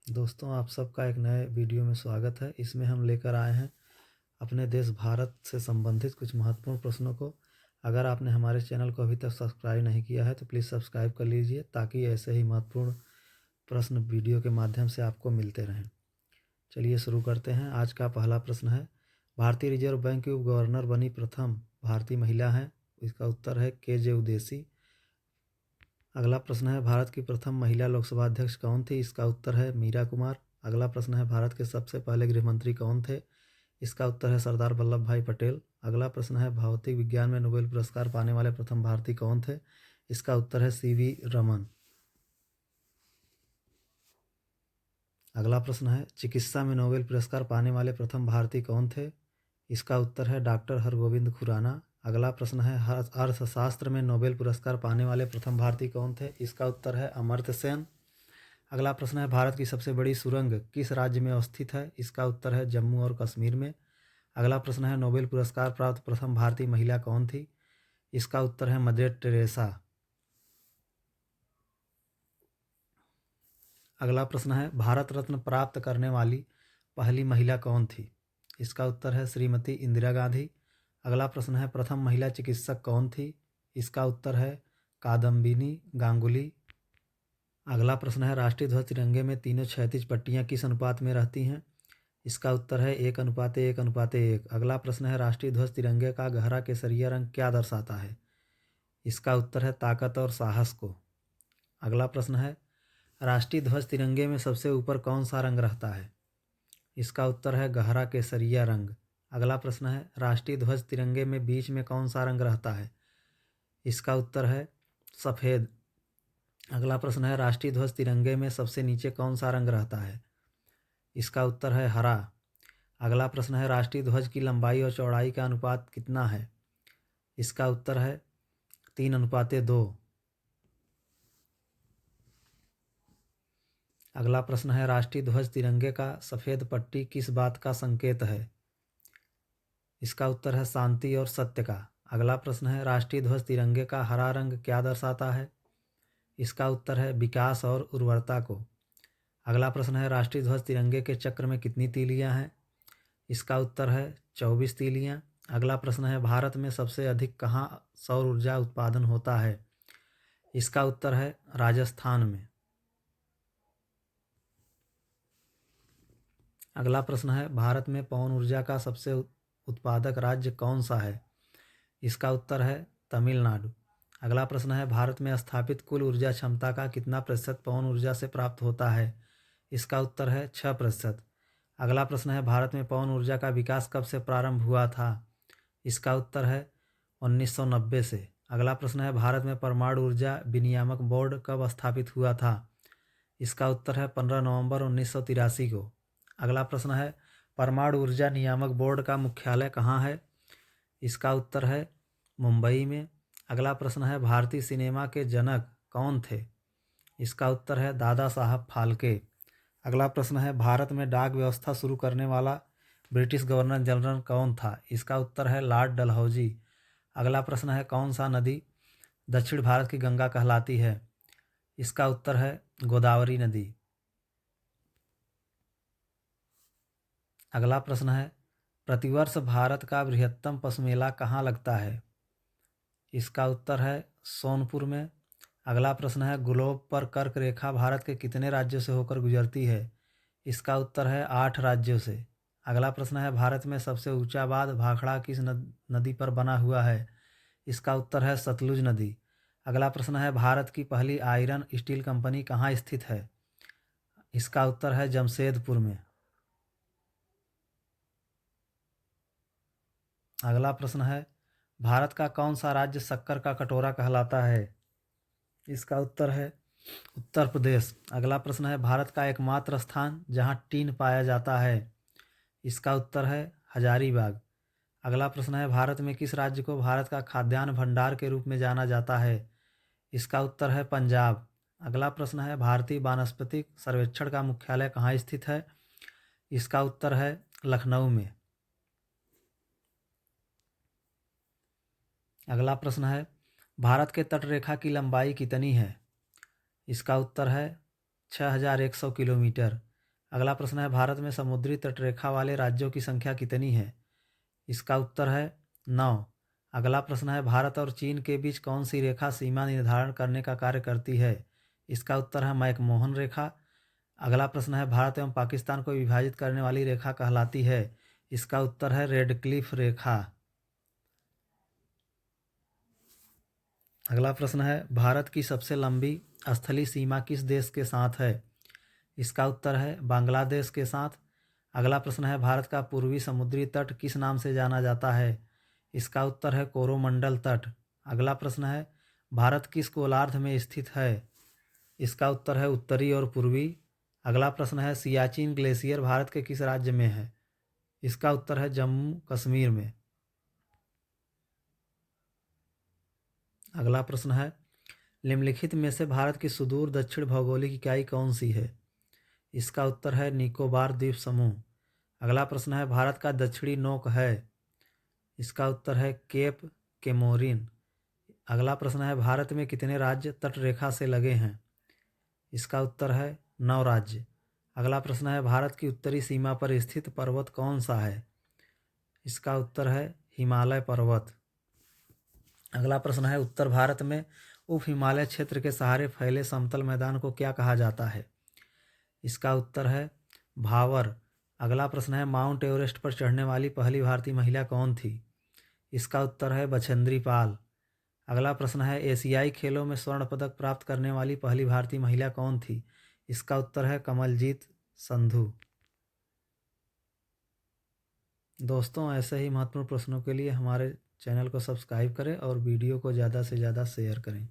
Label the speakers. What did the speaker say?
Speaker 1: दोस्तों, आप सबका एक नए वीडियो में स्वागत है। इसमें हम लेकर आए हैं अपने देश भारत से संबंधित कुछ महत्वपूर्ण प्रश्नों को। अगर आपने हमारे चैनल को अभी तक सब्सक्राइब नहीं किया है तो प्लीज़ सब्सक्राइब कर लीजिए, ताकि ऐसे ही महत्वपूर्ण प्रश्न वीडियो के माध्यम से आपको मिलते रहें। चलिए शुरू करते हैं। आज का पहला प्रश्न है, भारतीय रिजर्व बैंक की उप गवर्नर बनी प्रथम भारतीय महिला हैं? इसका उत्तर है के.जे. उदेसी। अगला प्रश्न है, भारत की प्रथम महिला लोकसभा अध्यक्ष कौन थी? इसका उत्तर है मीरा कुमार। अगला प्रश्न है, भारत के सबसे पहले गृह मंत्री कौन थे? इसका उत्तर है सरदार वल्लभ भाई पटेल। अगला प्रश्न है, भौतिक विज्ञान में नोबेल पुरस्कार पाने वाले प्रथम भारतीय कौन थे? इसका उत्तर है सीवी रमन। अगला प्रश्न है, चिकित्सा में नोबेल पुरस्कार पाने वाले प्रथम भारतीय कौन थे? इसका उत्तर है डॉक्टर हरगोविंद खुराना। अगला प्रश्न है, अर्थशास्त्र में नोबेल पुरस्कार पाने वाले प्रथम भारतीय कौन थे? इसका उत्तर है अमर्त्य सेन। अगला प्रश्न है, भारत की सबसे बड़ी सुरंग किस राज्य में अवस्थित है? इसका उत्तर है जम्मू और कश्मीर में। अगला प्रश्न है, नोबेल पुरस्कार प्राप्त प्रथम भारतीय महिला कौन थी? इसका उत्तर है मदर टेरेसा। अगला प्रश्न है, भारत रत्न प्राप्त करने वाली पहली महिला कौन थी? इसका उत्तर है श्रीमती इंदिरा गांधी। अगला प्रश्न है, प्रथम महिला चिकित्सक कौन थी? इसका उत्तर है कादम्बिनी गांगुली। अगला प्रश्न है, राष्ट्रीय ध्वज तिरंगे में तीनों क्षैतिज पट्टियां किस अनुपात में रहती हैं? इसका उत्तर है 1:1:1। अगला प्रश्न है, राष्ट्रीय ध्वज तिरंगे का गहरा केसरिया रंग क्या दर्शाता है? इसका उत्तर है ताकत और साहस को। अगला प्रश्न है, राष्ट्रीय ध्वज तिरंगे में सबसे ऊपर कौन सा रंग रहता है? इसका उत्तर है गहरा केसरिया रंग। अगला प्रश्न है, राष्ट्रीय ध्वज तिरंगे में बीच में कौन सा रंग रहता है? इसका उत्तर है सफ़ेद। अगला प्रश्न है, राष्ट्रीय ध्वज तिरंगे में सबसे नीचे कौन सा रंग रहता है? इसका उत्तर है हरा। अगला प्रश्न है, राष्ट्रीय ध्वज की लंबाई और चौड़ाई का अनुपात कितना है? इसका उत्तर है 3:2। अगला प्रश्न है, राष्ट्रीय ध्वज तिरंगे का सफ़ेद पट्टी किस बात का संकेत है? इसका उत्तर है शांति और सत्य का। अगला प्रश्न है, राष्ट्रीय ध्वज तिरंगे का हरा रंग क्या दर्शाता है? इसका उत्तर है विकास और उर्वरता को। अगला प्रश्न है, राष्ट्रीय ध्वज तिरंगे के चक्र में कितनी तीलियां हैं? इसका उत्तर है 24 तीलियां। अगला प्रश्न है, भारत में सबसे अधिक कहाँ सौर ऊर्जा उत्पादन होता है? इसका उत्तर है राजस्थान में। अगला प्रश्न है, भारत में पवन ऊर्जा का सबसे उत्पादक राज्य कौन सा है? इसका उत्तर है तमिलनाडु। अगला प्रश्न है, भारत में स्थापित कुल ऊर्जा क्षमता का कितना प्रतिशत पवन ऊर्जा से प्राप्त होता है? इसका उत्तर है 6%। अगला प्रश्न है, भारत में पवन ऊर्जा का विकास कब से प्रारंभ हुआ था? इसका उत्तर है 1990 से। अगला प्रश्न है, भारत में परमाणु ऊर्जा विनियामक बोर्ड कब स्थापित हुआ था? इसका उत्तर है 15 नवंबर 1983 को। अगला प्रश्न है, परमाणु ऊर्जा नियामक बोर्ड का मुख्यालय कहाँ है? इसका उत्तर है मुंबई में। अगला प्रश्न है, भारतीय सिनेमा के जनक कौन थे? इसका उत्तर है दादा साहब फाल्के। अगला प्रश्न है, भारत में डाक व्यवस्था शुरू करने वाला ब्रिटिश गवर्नर जनरल कौन था? इसका उत्तर है लॉर्ड डलहौजी। अगला प्रश्न है, कौन सा नदी दक्षिण भारत की गंगा कहलाती है? इसका उत्तर है गोदावरी नदी। अगला प्रश्न है, प्रतिवर्ष भारत का बृहत्तम पशु मेला कहाँ लगता है? इसका उत्तर है सोनपुर में। अगला प्रश्न है, ग्लोब पर कर्क रेखा भारत के कितने राज्यों से होकर गुजरती है? इसका उत्तर है 8 राज्यों से। अगला प्रश्न है, भारत में सबसे ऊंचा बांध भाखड़ा किस नदी पर बना हुआ है? इसका उत्तर है सतलुज नदी। अगला प्रश्न है, भारत की पहली आयरन स्टील कंपनी कहाँ स्थित है? इसका उत्तर है जमशेदपुर में। अगला प्रश्न है, भारत का कौन सा राज्य शक्कर का कटोरा कहलाता है? इसका उत्तर है उत्तर प्रदेश। अगला प्रश्न है, भारत का एकमात्र स्थान जहां टीन पाया जाता है? इसका उत्तर है हजारीबाग। अगला प्रश्न है, भारत में किस राज्य को भारत का खाद्यान्न भंडार के रूप में जाना जाता है? इसका उत्तर है पंजाब। अगला प्रश्न है, भारतीय वानस्पतिक सर्वेक्षण का मुख्यालय कहाँ स्थित है? इसका उत्तर है लखनऊ में। अगला प्रश्न है, भारत के तटरेखा की लंबाई कितनी है? इसका उत्तर है 6100 किलोमीटर। अगला प्रश्न है, भारत में समुद्री तटरेखा वाले राज्यों की संख्या कितनी है? इसका उत्तर है 9। अगला प्रश्न है, भारत और चीन के बीच कौन सी रेखा सीमा निर्धारण करने का कार्य करती है? इसका उत्तर है मैकमोहन रेखा। अगला प्रश्न है, भारत एवं पाकिस्तान को विभाजित करने वाली रेखा कहलाती है? इसका उत्तर है रेडक्लिफ रेखा। अगला प्रश्न है, भारत की सबसे लंबी स्थलीय सीमा किस देश के साथ है? इसका उत्तर है बांग्लादेश के साथ। अगला प्रश्न है, भारत का पूर्वी समुद्री तट किस नाम से जाना जाता है? इसका उत्तर है कोरोमंडल तट। अगला प्रश्न है, भारत किस गोलार्ध में स्थित है? इसका उत्तर है उत्तरी और पूर्वी। अगला प्रश्न है, सियाचिन ग्लेशियर भारत के किस राज्य में है? इसका उत्तर है जम्मू कश्मीर में। अगला प्रश्न है, निम्नलिखित में से भारत की सुदूर दक्षिण भौगोलिक इकाई कौन सी है? इसका उत्तर है निकोबार द्वीप समूह। अगला प्रश्न है, भारत का दक्षिणी नोक है? इसका उत्तर है केप केमोरिन। अगला प्रश्न है, भारत में कितने राज्य तट रेखा से लगे हैं? इसका उत्तर है 9 राज्य। अगला प्रश्न है, भारत की उत्तरी सीमा पर स्थित पर्वत कौन सा है? इसका उत्तर है हिमालय पर्वत। अगला प्रश्न है, उत्तर भारत में उप हिमालय क्षेत्र के सहारे फैले समतल मैदान को क्या कहा जाता है? इसका उत्तर है भावर। अगला प्रश्न है, माउंट एवरेस्ट पर चढ़ने वाली पहली भारतीय महिला कौन थी? इसका उत्तर है बछेंद्री पाल। अगला प्रश्न है, एशियाई खेलों में स्वर्ण पदक प्राप्त करने वाली पहली भारतीय महिला कौन थी? इसका उत्तर है कमलजीत संधू। दोस्तों, ऐसे ही महत्वपूर्ण प्रश्नों के लिए हमारे चैनल को सब्सक्राइब करें और वीडियो को ज़्यादा से ज़्यादा शेयर करें।